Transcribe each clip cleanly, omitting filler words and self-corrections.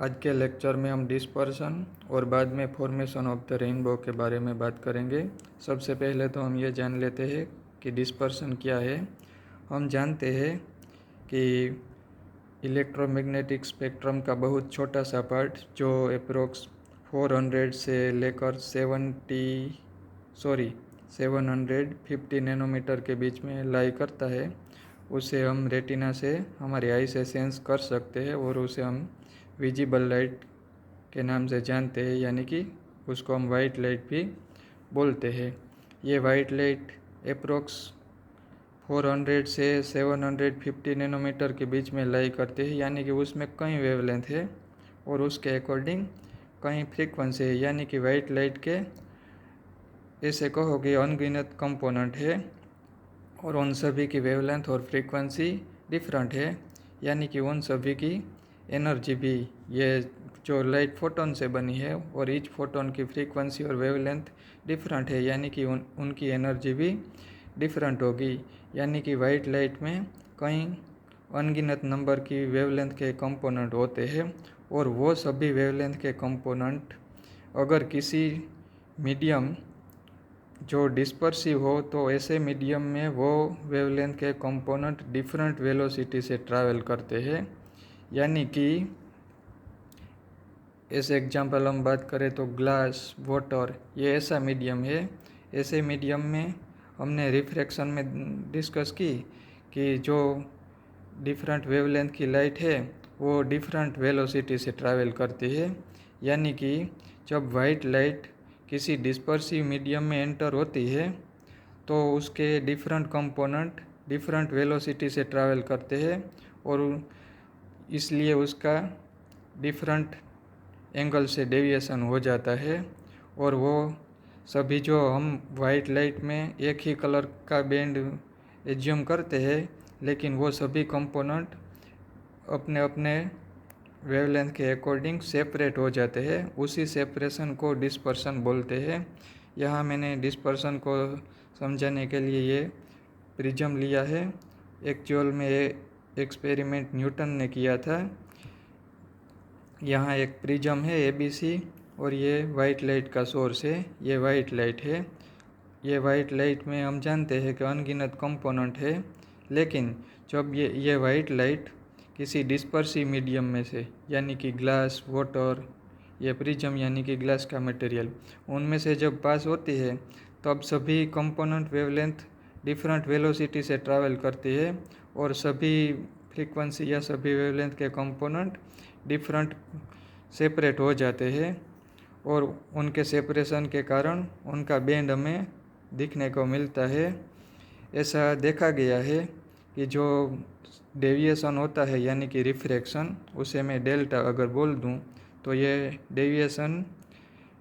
आज के लेक्चर में हम डिस्पर्सन और बाद में फॉर्मेशन ऑफ द रेनबो के बारे में बात करेंगे। सबसे पहले तो हम ये जान लेते हैं कि डिस्पर्सन क्या है। हम जानते हैं कि इलेक्ट्रोमैग्नेटिक स्पेक्ट्रम का बहुत छोटा सा पार्ट जो अप्रोक्स 400 से लेकर 750 नैनोमीटर के बीच में लाई करता है, उसे हम रेटिना से हमारी आई से सेंस कर सकते हैं और उसे हम विजिबल लाइट के नाम से जानते हैं, यानी कि उसको हम वाइट लाइट भी बोलते हैं। ये वाइट लाइट अप्रोक्स 400 से 750 नैनोमीटर के बीच में लाई करती है, यानी कि उसमें कई वेवलेंथ है और उसके अकॉर्डिंग कई फ्रीक्वेंसी है, यानी कि वाइट लाइट के ऐसे कहो कि अनगिनत कंपोनेंट है और उन सभी की वेवलेंथ और फ्रीक्वेंसी डिफरेंट है, यानी कि उन सभी की एनर्जी भी, ये जो लाइट फोटोन से बनी है और ईच फोटोन की फ्रीक्वेंसी और वेवलेंथ डिफरेंट है, यानी कि उनकी एनर्जी भी डिफरेंट होगी। यानी कि वाइट लाइट में कई अनगिनत नंबर की वेवलेंथ के कंपोनेंट होते हैं और वो सभी वेवलेंथ के कंपोनेंट अगर किसी मीडियम जो डिस्पर्सिव हो तो ऐसे मीडियम में वो वेवलेंथ के कंपोनेंट डिफरेंट वेलोसिटी से ट्रैवल करते हैं। यानी कि ऐसे एग्जांपल हम बात करें तो ग्लास, वाटर, ये ऐसा मीडियम है। ऐसे मीडियम में हमने रिफ्रैक्शन में डिस्कस की कि जो डिफरेंट वेवलेंथ की लाइट है वो डिफरेंट वेलोसिटी से ट्रैवल करती है। यानी कि जब वाइट लाइट किसी डिस्पर्सिव मीडियम में एंटर होती है तो उसके डिफरेंट कंपोनेंट डिफरेंट वेलोसिटी से ट्रैवल करते हैं और इसलिए उसका डिफरेंट एंगल से डेविएशन हो जाता है। और वो सभी जो हम वाइट लाइट में एक ही कलर का बैंड एज्यूम करते हैं, लेकिन वो सभी कंपोनेंट अपने अपने वेवलेंथ के अकॉर्डिंग सेपरेट हो जाते हैं। उसी सेपरेशन को डिस्पर्सन बोलते हैं। यहाँ मैंने डिस्पर्सन को समझाने के लिए ये प्रिज्म लिया है। एक्चुअल में ये एक्सपेरिमेंट न्यूटन ने किया था। यहाँ एक प्रिज्म है ABC और ये वाइट लाइट का सोर्स है। ये वाइट लाइट है। ये वाइट लाइट में हम जानते हैं कि अनगिनत कंपोनेंट है, लेकिन जब ये वाइट लाइट किसी डिस्पर्सिव मीडियम में से, यानी कि ग्लास, वाटर, ये प्रिज्म यानी कि ग्लास का मटेरियल, उनमें से जब पास होती है तब सभी कंपोनेंट वेवलेंथ डिफरेंट वेलोसिटी से ट्रैवल करती है और सभी फ्रीक्वेंसी या सभी वेवलेंथ के कंपोनेंट डिफरेंट सेपरेट हो जाते हैं और उनके सेपरेशन के कारण उनका बैंड हमें दिखने को मिलता है। ऐसा देखा गया है कि जो डेविएशन होता है यानी कि रिफ्रैक्शन, उसे मैं डेल्टा अगर बोल दूं तो ये डेविएशन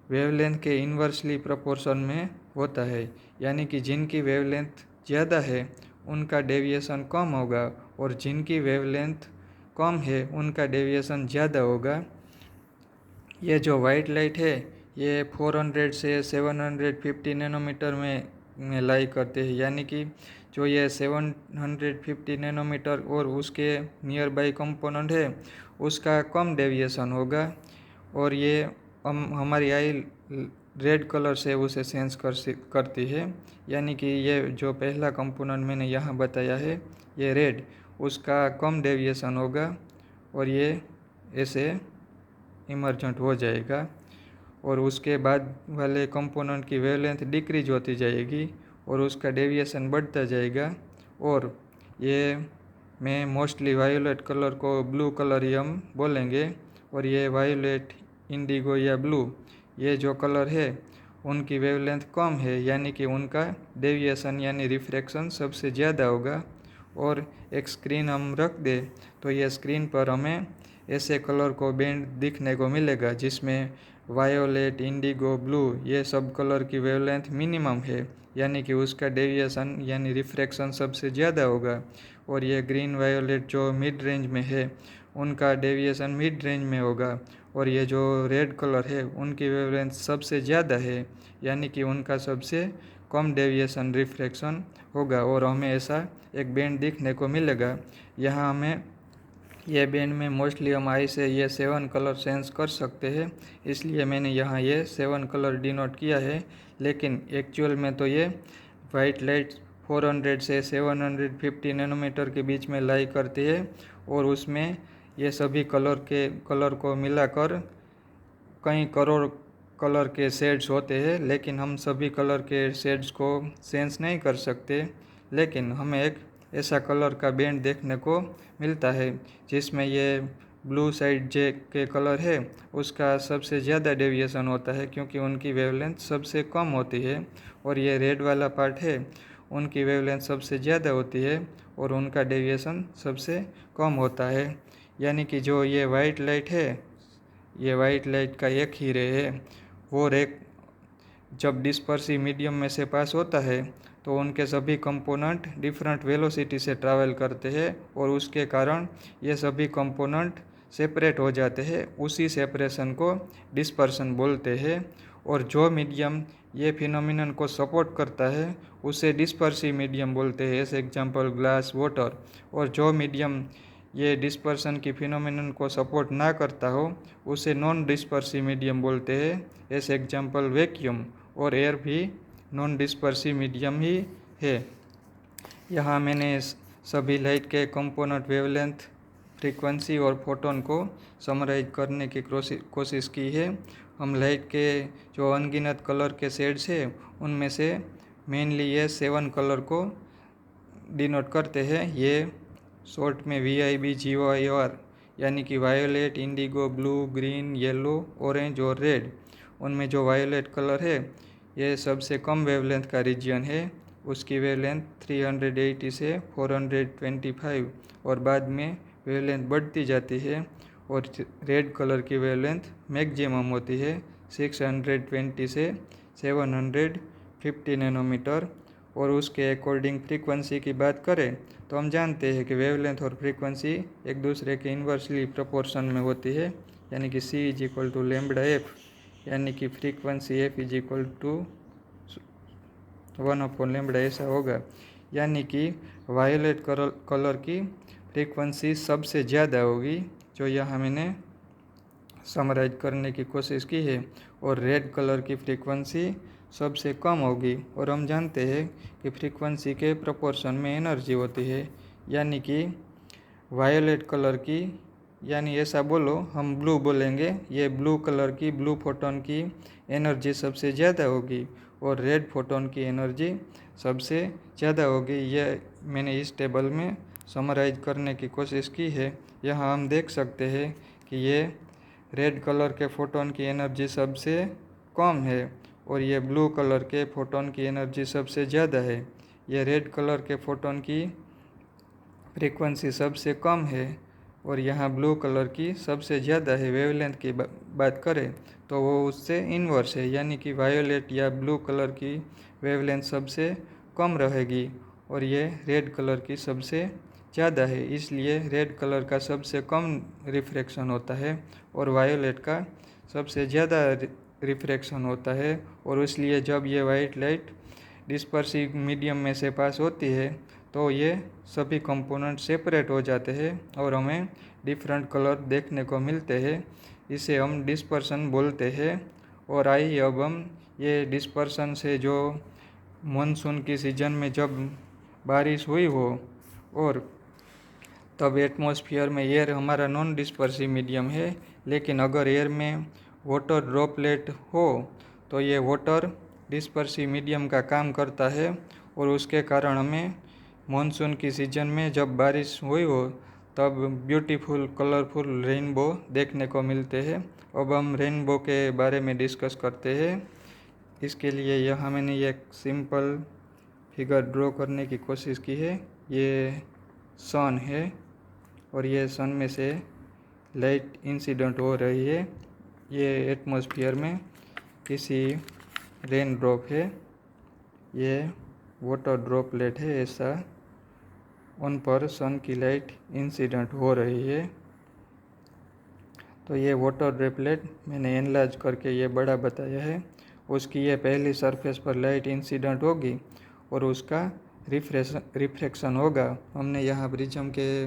वेवलेंथ के इन्वर्सली प्रोपोर्शन में होता है। यानी कि जिनकी वेवलेंथ ज़्यादा है उनका डेविएशन कम होगा और जिनकी वेवलेंथ कम है उनका डेविएशन ज़्यादा होगा। ये जो वाइट लाइट है ये 400 से 750 नैनोमीटर में लाई करते हैं, यानी कि जो ये 750 नैनोमीटर और उसके नियर बाई कंपोनेंट है उसका कम डेविएशन होगा और ये हमारी आई रेड कलर से उसे सेंस करती है। यानी कि ये जो पहला कंपोनेंट मैंने यहाँ बताया है ये रेड, उसका कम डेविएशन होगा और ये ऐसे इमर्जेंट हो जाएगा और उसके बाद वाले कंपोनेंट की वेवलेंथ डिक्रीज होती जाएगी और उसका डेविएशन बढ़ता जाएगा। और ये मैं मोस्टली वायोलेट कलर को ब्लू कलर ही हम बोलेंगे और ये वायोलेट, इंडिगो या ब्लू, ये जो कलर है उनकी वेवलेंथ कम है, यानी कि उनका डेविएशन यानी रिफ्रैक्शन सबसे ज़्यादा होगा। और एक स्क्रीन हम रख दे तो ये स्क्रीन पर हमें ऐसे कलर को बैंड दिखने को मिलेगा जिसमें वायोलेट, इंडिगो, ब्लू ये सब कलर की वेवलेंथ मिनिमम है, यानी कि उसका डेविएशन यानी रिफ्रैक्शन सबसे ज़्यादा होगा। और ये ग्रीन, वायोलेट जो मिड रेंज में है उनका डेविएशन मिड रेंज में होगा और ये जो रेड कलर है उनकी वेवलेंथ सबसे ज़्यादा है, यानी कि उनका सबसे कम डेविएशन रिफ्रैक्शन होगा और हमें ऐसा एक बैंड दिखने को मिलेगा। यहाँ हमें ये बैंड में मोस्टली हम आई से ये 7 कलर सेंस कर सकते हैं, इसलिए मैंने यहाँ ये 7 कलर डिनोट किया है। लेकिन एक्चुअल में तो ये वाइट लाइट 400 से 750 नैनोमीटर के बीच में लाई करती है और उसमें ये सभी कलर को मिलाकर कई करोड़ कलर के शेड्स होते हैं। लेकिन हम सभी कलर के शेड्स को सेंस नहीं कर सकते, लेकिन हमें एक ऐसा कलर का बैंड देखने को मिलता है जिसमें ये ब्लू साइड जे के कलर है उसका सबसे ज़्यादा डेविएशन होता है, क्योंकि उनकी वेवलेंथ सबसे कम होती है। और ये रेड वाला पार्ट है उनकी वेवलेंथ सबसे ज़्यादा होती है और उनका डेविएशन सबसे कम होता है। यानी कि जो ये वाइट लाइट है, ये वाइट लाइट का एक ही रे है, वो रे जब डिस्पर्सिव मीडियम में से पास होता है तो उनके सभी कंपोनेंट डिफरेंट वेलोसिटी से ट्रैवल करते हैं और उसके कारण ये सभी कंपोनेंट सेपरेट हो जाते हैं। उसी सेपरेशन को डिस्पर्सन बोलते हैं। और जो मीडियम ये फिनोमिनन को सपोर्ट करता है उसे डिस्पर्सिव मीडियम बोलते हैं, एज एग्जांपल ग्लास, वाटर। और जो मीडियम ये डिस्पर्सन की फिनोमिनन को सपोर्ट ना करता हो उसे नॉन डिस्पर्सिव मीडियम बोलते हैं, एज एग्जांपल वैक्यूम। और एयर भी नॉन डिस्पर्सिव मीडियम ही है। यहाँ मैंने सभी लाइट के कंपोनेंट वेवलेंथ, फ्रीक्वेंसी और फोटोन को समराइज करने की कोशिश की है। हम लाइट के जो अनगिनत कलर के शेड्स है उनमें से मेनली ये 7 कलर को डिनोट करते हैं। ये शॉर्ट में VIBGYOR, यानी कि violet, Indigo, blue, green, yellow, orange और रेड। उनमें जो वायोलेट कलर है ये सबसे कम वेवलेंथ का रीजन है, उसकी वेवलेंथ 380 से 425 और बाद में वेवलेंथ बढ़ती जाती है। और रेड कलर की वेवलेंथ मैक्सिमम होती है 620 से 750 नैनोमीटर। और उसके अकॉर्डिंग फ्रीक्वेंसी की बात करें तो हम जानते हैं कि वेवलेंथ और फ्रीक्वेंसी एक दूसरे के इन्वर्सली प्रोपोर्शन में होती है, यानी कि C = λF, यानी कि फ्रीक्वेंसी F = 1/λ ऐसा होगा। यानी कि वायोलेट कलर की फ्रीक्वेंसी सबसे ज़्यादा होगी, जो यहाँ मैंने समराइज करने की कोशिश की है। और रेड कलर की फ्रीक्वेंसी सबसे कम होगी। और हम जानते हैं कि फ्रीक्वेंसी के प्रोपोर्शन में एनर्जी होती है, यानी कि वायोलेट कलर की, यानी ऐसा बोलो हम ब्लू बोलेंगे, ये ब्लू कलर की, ब्लू फोटोन की एनर्जी सबसे ज़्यादा होगी और रेड फोटोन की एनर्जी सबसे ज़्यादा होगी। यह मैंने इस टेबल में समराइज करने की कोशिश की है। यहाँ हम देख सकते हैं कि ये रेड कलर के फोटोन की एनर्जी सबसे कम है और ये ब्लू कलर के फोटोन की एनर्जी सबसे ज़्यादा है। ये रेड कलर के फोटोन की फ्रीक्वेंसी सबसे कम है और यहाँ ब्लू कलर की सबसे ज़्यादा है। वेवलेंथ की बात करें तो वो उससे इन्वर्स है, यानी कि वायोलेट या ब्लू कलर की वेवलेंथ सबसे कम रहेगी और ये रेड कलर की सबसे ज़्यादा है। इसलिए रेड कलर का सबसे कम रिफ्रैक्शन होता है और वायोलेट का सबसे ज़्यादा रिफ्रैक्शन होता है। और इसलिए जब ये वाइट लाइट डिस्पर्सिव मीडियम में से पास होती है तो ये सभी कंपोनेंट सेपरेट हो जाते हैं और हमें डिफरेंट कलर देखने को मिलते हैं। इसे हम डिस्पर्सन बोलते हैं। और आइए अब हम ये डिस्पर्सन से जो मानसून की सीज़न में जब बारिश हुई हो और तब एटमॉस्फेयर में एयर हमारा नॉन डिस्पर्सिव मीडियम है, लेकिन अगर एयर में वाटर ड्रॉपलेट हो तो ये वाटर डिस्पर्सिव मीडियम का काम करता है और उसके कारण हमें मानसून की सीज़न में जब बारिश हुई हो तब ब्यूटीफुल कलरफुल रेनबो देखने को मिलते हैं। अब हम रेनबो के बारे में डिस्कस करते हैं। इसके लिए यहाँ मैंने एक सिंपल फिगर ड्रॉ करने की कोशिश की है। ये सन है और ये सन में से लाइट इंसिडेंट हो रही है। ये एटमॉस्फेयर में किसी रेन ड्रॉप है, ये वाटर ड्रॉपलेट है, ऐसा उन पर सन की लाइट इंसिडेंट हो रही है। तो ये वाटर ड्रॉपलेट मैंने एनलार्ज करके ये बड़ा बताया है। उसकी ये पहली सरफेस पर लाइट इंसिडेंट होगी और उसका रिफ्रैक्शन होगा। हमने यहाँ प्रिज्म के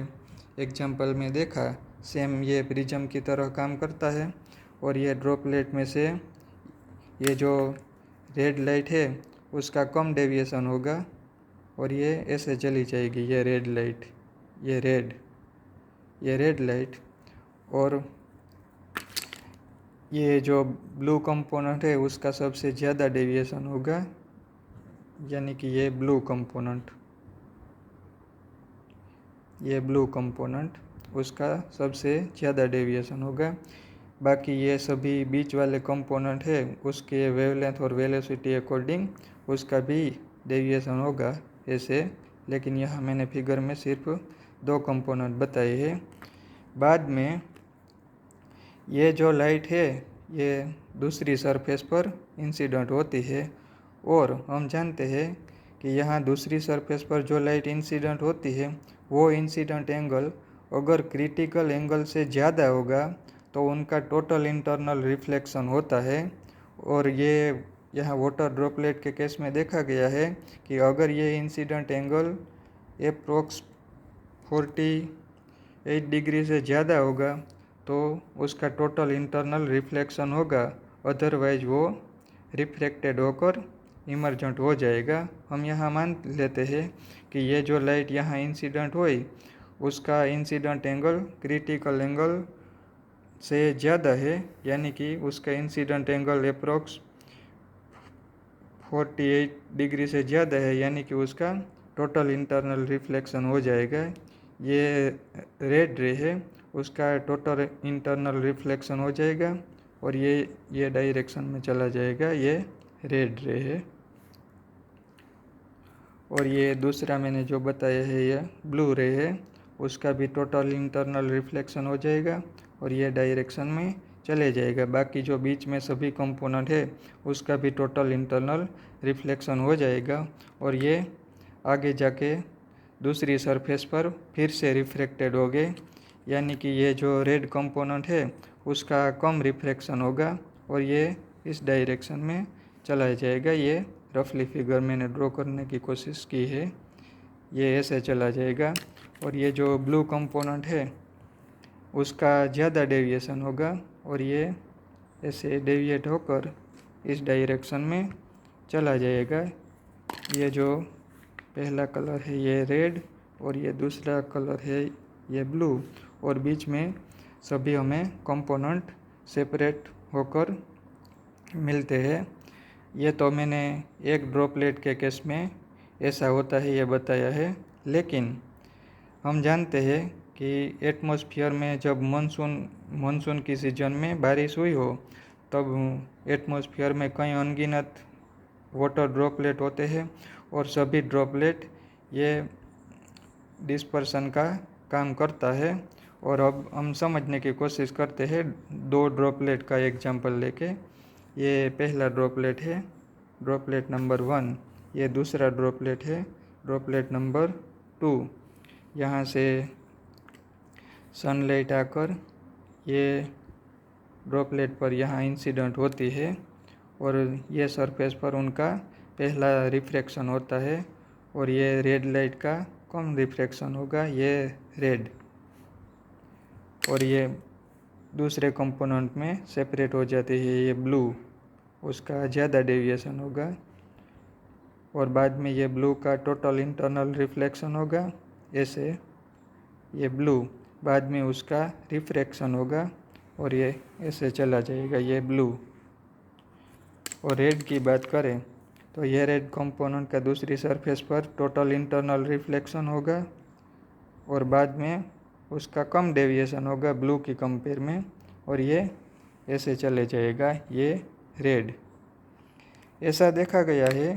एग्जाम्पल में देखा सेम ये प्रिज्म की तरह काम करता है। और ये ड्रॉपलेट में से ये जो रेड लाइट है उसका कम डेविएशन होगा और ये ऐसे चली जाएगी। ये रेड लाइट, ये रेड लाइट, और ये जो ब्लू कंपोनेंट है उसका सबसे ज़्यादा डेविएशन होगा, यानी कि ये ब्लू कंपोनेंट उसका सबसे ज़्यादा डेविएशन होगा। बाकी ये सभी बीच वाले कंपोनेंट है उसके वेवलेंथ और वेलोसिटी अकॉर्डिंग उसका भी डेविएशन होगा ऐसे, लेकिन यहाँ मैंने फिगर में सिर्फ 2 कंपोनेंट बताए हैं। बाद में ये जो लाइट है ये दूसरी सरफेस पर इंसिडेंट होती है और हम जानते हैं कि यहाँ दूसरी सरफेस पर जो लाइट इंसिडेंट होती है वो इंसिडेंट एंगल अगर क्रिटिकल एंगल से ज़्यादा होगा तो उनका टोटल इंटरनल रिफ्लेक्शन होता है। और ये यहाँ वाटर ड्रॉपलेट के केस में देखा गया है कि अगर ये इंसिडेंट एंगल अप्रोक्स 48 डिग्री से ज़्यादा होगा तो उसका टोटल इंटरनल रिफ्लेक्शन होगा, अदरवाइज वो रिफ्लेक्टेड होकर इमर्जेंट हो जाएगा। हम यहाँ मान लेते हैं कि ये जो लाइट यहाँ इंसिडेंट हुई उसका इंसिडेंट एंगल क्रिटिकल एंगल से ज़्यादा है, यानी कि उसका इंसिडेंट एंगल अप्रोक्स 48 डिग्री से ज़्यादा है, यानी कि उसका टोटल इंटरनल रिफ्लेक्शन हो जाएगा। ये रेड रे है उसका टोटल इंटरनल रिफ्लेक्शन हो जाएगा और ये डायरेक्शन में चला जाएगा, ये रेड रे है। और ये दूसरा मैंने जो बताया है ये ब्लू रे है, उसका भी टोटल इंटरनल रिफ्लेक्शन हो जाएगा और ये डायरेक्शन में चले जाएगा। बाकी जो बीच में सभी कंपोनेंट है उसका भी टोटल इंटरनल रिफ्लेक्शन हो जाएगा और ये आगे जाके दूसरी सरफेस पर फिर से रिफ्लेक्टेड हो गए, यानी कि ये जो रेड कंपोनेंट है उसका कम रिफ्लेक्शन होगा और ये इस डायरेक्शन में चला जाएगा। ये रफली फिगर मैंने ड्रॉ करने की कोशिश की है, ये ऐसे चला जाएगा। और ये जो ब्लू कंपोनेंट है उसका ज़्यादा डेविएशन होगा और ये ऐसे डेविएट होकर इस डायरेक्शन में चला जाएगा। ये जो पहला कलर है ये रेड और ये दूसरा कलर है ये ब्लू, और बीच में सभी हमें कंपोनेंट सेपरेट होकर मिलते हैं। ये तो मैंने एक ड्रॉपलेट के केस में ऐसा होता है ये बताया है, लेकिन हम जानते हैं कि एटमॉस्फेयर में जब मानसून की सीज़न में बारिश हुई हो तब एटमॉस्फेयर में कई अनगिनत वाटर ड्रॉपलेट होते हैं और सभी ड्रॉपलेट ये डिस्पर्सन का काम करता है। और अब हम समझने की कोशिश करते हैं 2 ड्रॉपलेट का एग्जांपल लेके। ये पहला ड्रॉपलेट है, ड्रॉपलेट नंबर 1, ये दूसरा ड्रॉपलेट है, ड्रॉपलेट नंबर 2। यहाँ से सनलाइट आकर ये ड्रॉपलेट पर यहाँ इंसिडेंट होती है और ये सरफेस पर उनका पहला रिफ्रैक्शन होता है और ये रेड लाइट का कम रिफ्रैक्शन होगा, ये रेड, और ये दूसरे कंपोनेंट में सेपरेट हो जाती है ये ब्लू, उसका ज़्यादा डेविएशन होगा। और बाद में ये ब्लू का टोटल इंटरनल रिफ्लेक्शन होगा ऐसे, ये ब्लू, बाद में उसका रिफ्रैक्शन होगा और ये ऐसे चला जाएगा ये ब्लू। और रेड की बात करें तो ये रेड कंपोनेंट का दूसरी सरफेस पर टोटल इंटरनल रिफ्लेक्शन होगा और बाद में उसका कम डेविएशन होगा ब्लू की कंपेयर में और ये ऐसे चले जाएगा ये रेड। ऐसा देखा गया है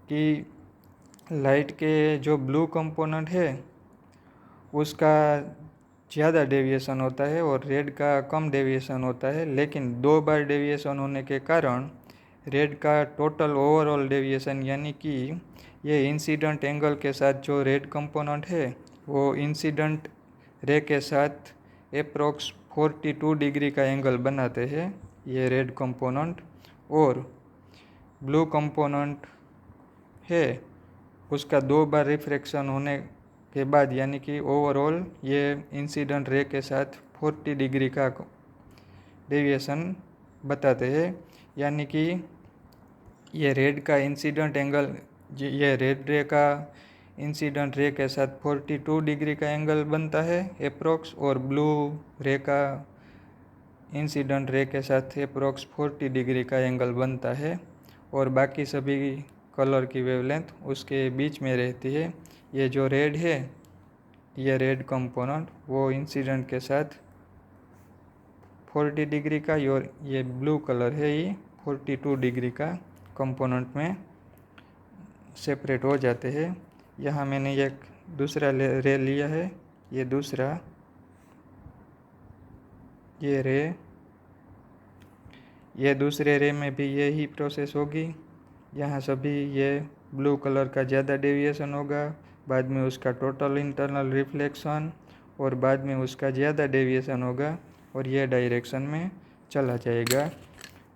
कि लाइट के जो ब्लू कंपोनेंट है उसका ज़्यादा डेविएशन होता है और रेड का कम डेविएशन होता है, लेकिन 2 बार डेविएशन होने के कारण रेड का टोटल ओवरऑल डेविएशन, यानी कि ये इंसिडेंट एंगल के साथ जो रेड कंपोनेंट है वो इंसिडेंट रे के साथ अप्रोक्स 42 डिग्री का एंगल बनाते हैं ये रेड कंपोनेंट, और ब्लू कंपोनेंट है उसका 2 बार रिफ्रैक्शन होने के बाद यानी कि ओवरऑल ये इंसिडेंट रे के साथ 40 डिग्री का डेविएशन बताते हैं। यानी कि ये रेड का इंसिडेंट एंगल, ये रेड रे का इंसिडेंट रे के साथ 42 डिग्री का एंगल बनता है अप्रोक्स, और ब्लू रे का इंसिडेंट रे के साथ अप्रोक्स 40 डिग्री का एंगल बनता है, और बाकी सभी कलर की वेवलेंथ उसके बीच में रहती है। ये जो रेड है, ये रेड कंपोनेंट वो इंसिडेंट के साथ 40 डिग्री का, और ये ब्लू कलर है ये 42 डिग्री का कंपोनेंट में सेपरेट हो जाते हैं। यहाँ मैंने एक दूसरा रे लिया है, ये दूसरा ये रे, ये दूसरे रे में भी यही प्रोसेस होगी। यहाँ सभी ये ब्लू कलर का ज़्यादा डेविएशन होगा, बाद में उसका टोटल इंटरनल रिफ्लेक्शन, और बाद में उसका ज़्यादा डेविएशन होगा और ये डायरेक्शन में चला जाएगा।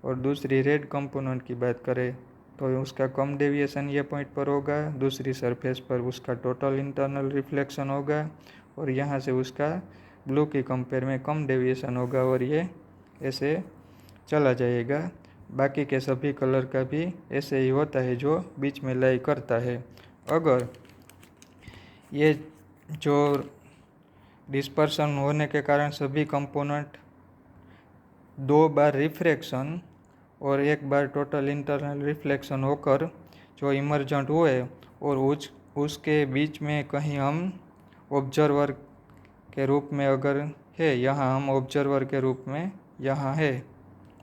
और दूसरी रेड कंपोनेंट की बात करें तो उसका कम डेविएशन ये पॉइंट पर होगा, दूसरी सरफेस पर उसका टोटल इंटरनल रिफ्लेक्शन होगा, और यहाँ से उसका ब्लू की कंपेयर में कम डेविएशन होगा, और ये ऐसे चला जाएगा। बाकी के सभी कलर का भी ऐसे ही होता है जो बीच में लाई करता है। अगर ये जो डिस्पर्सन होने के कारण सभी कंपोनेंट 2 बार रिफ्रैक्शन और 1 बार टोटल इंटरनल रिफ्लेक्शन होकर जो इमर्जेंट हुए, और उसके बीच में कहीं हम ऑब्जर्वर के रूप में अगर है, यहाँ हम ऑब्जर्वर के रूप में यहाँ है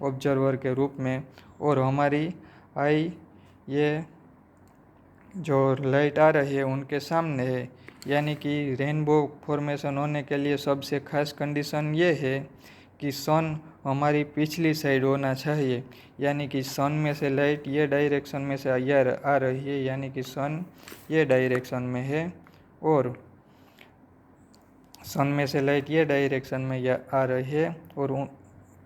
ऑब्जर्वर के रूप में, और हमारी आई ये जो लाइट आ रही है उनके सामने है, यानी कि रेनबो फॉर्मेशन होने के लिए सबसे खास कंडीशन ये है कि सन हमारी पिछली साइड होना चाहिए। यानी कि सन में से लाइट ये डायरेक्शन में से आ रही है, यानी कि सन ये डायरेक्शन में है, और सन में से लाइट ये डायरेक्शन में आ रही है, और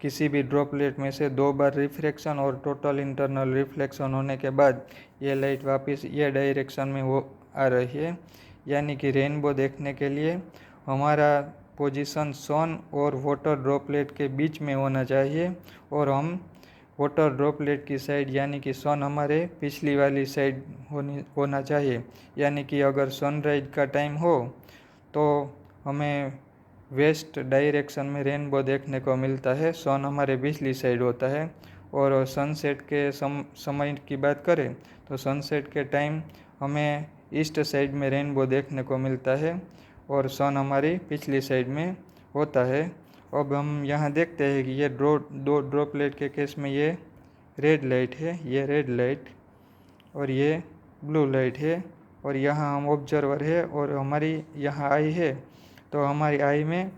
किसी भी ड्रॉपलेट में से 2 बार रिफ्रैक्शन और टोटल इंटरनल रिफ्लेक्शन होने के बाद ये लाइट वापस ये डायरेक्शन में वो आ रही है। यानी कि रेनबो देखने के लिए हमारा पोजीशन सन और वाटर ड्रॉपलेट के बीच में होना चाहिए, और हम वाटर ड्रॉपलेट की साइड यानी कि सन हमारे पिछली वाली साइड होना चाहिए। यानी कि अगर सनराइज का टाइम हो तो हमें वेस्ट डायरेक्शन में रेनबो देखने को मिलता है, सन हमारे पिछली साइड होता है। और सनसेट के समय की बात करें तो सनसेट के टाइम हमें ईस्ट साइड में रेनबो देखने को मिलता है, और सन हमारी पिछली साइड में होता है। अब हम यहाँ देखते हैं कि ये दो ड्रॉपलेट के केस में ये रेड लाइट है, ये रेड लाइट, और ये ब्लू लाइट है, और यहाँ हम ऑब्जर्वर है और हमारी यहाँ आई है। तो हमारी आई में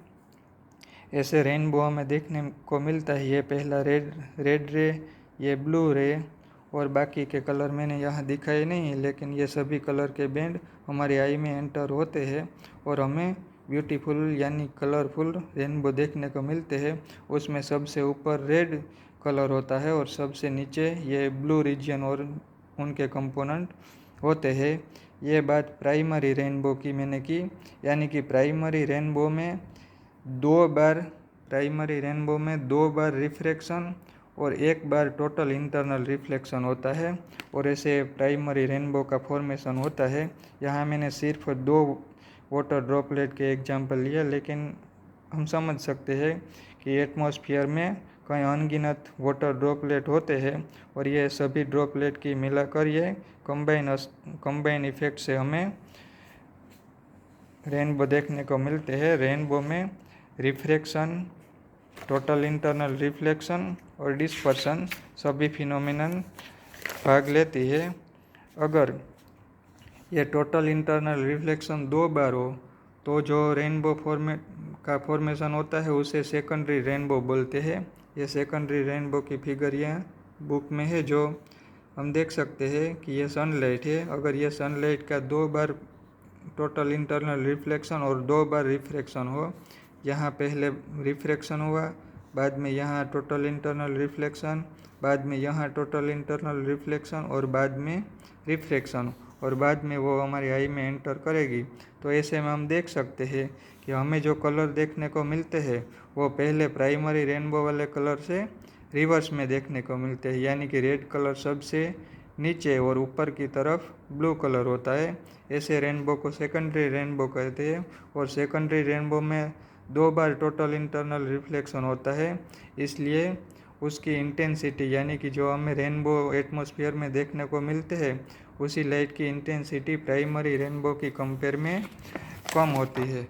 ऐसे रेनबो हमें देखने को मिलता है। ये पहला रेड रे, ये ब्लू रे, और बाकी के कलर मैंने यहाँ दिखाए नहीं, लेकिन ये सभी कलर के बैंड हमारी आई में एंटर होते हैं और हमें ब्यूटीफुल यानी कलरफुल रेनबो देखने को मिलते हैं। उसमें सबसे ऊपर रेड कलर होता है और सबसे नीचे ये ब्लू रीजन और उनके कंपोनेंट होते हैं। ये बात प्राइमरी रेनबो की मैंने की, यानी कि प्राइमरी रेनबो में 2 बार रिफ्रैक्शन और 1 बार टोटल इंटरनल रिफ्लेक्शन होता है, और ऐसे प्राइमरी रेनबो का फॉर्मेशन होता है। यहाँ मैंने सिर्फ 2 वाटर ड्रॉपलेट के एग्जांपल लिया, लेकिन हम समझ सकते हैं कि एटमॉस्फेयर में कई अनगिनत वाटर ड्रॉपलेट होते हैं, और ये सभी ड्रॉपलेट की मिलाकर ये कंबाइन इफेक्ट से हमें रेनबो देखने को मिलते हैं। रेनबो में रिफ्रैक्शन, टोटल इंटरनल रिफ्लेक्शन और डिस्पर्सन सभी फिनोमिनन भाग लेती है। अगर ये टोटल इंटरनल रिफ्लेक्शन 2 बार हो तो जो रेनबो फॉर्मेशन होता है उसे सेकेंडरी रेनबो बोलते हैं। ये सेकेंडरी रेनबो की फिगर यहाँ बुक में है, जो हम देख सकते हैं कि ये सनलाइट है। अगर ये सनलाइट का 2 बार टोटल इंटरनल रिफ्लेक्शन और 2 बार रिफ्रैक्शन हो, यहाँ पहले रिफ्रैक्शन हुआ, बाद में यहाँ टोटल इंटरनल रिफ्लेक्शन, बाद में यहाँ टोटल इंटरनल रिफ्लेक्शन और बाद में रिफ्रैक्शन, और बाद में वो हमारी आई में एंटर करेगी, तो ऐसे में हम देख सकते हैं कि हमें जो कलर देखने को मिलते हैं वो पहले प्राइमरी रेनबो वाले कलर से रिवर्स में देखने को मिलते हैं, यानी कि रेड कलर सबसे नीचे और ऊपर की तरफ ब्लू कलर होता है। ऐसे रेनबो को सेकेंडरी रेनबो कहते हैं। और सेकेंडरी रेनबो में 2 बार टोटल इंटरनल रिफ्लेक्शन होता है, इसलिए उसकी इंटेंसिटी यानी कि जो हमें रेनबो एटमॉस्फेयर में देखने को मिलते हैं उसी लाइट की इंटेंसिटी प्राइमरी रेनबो की कंपेयर में कम होती है।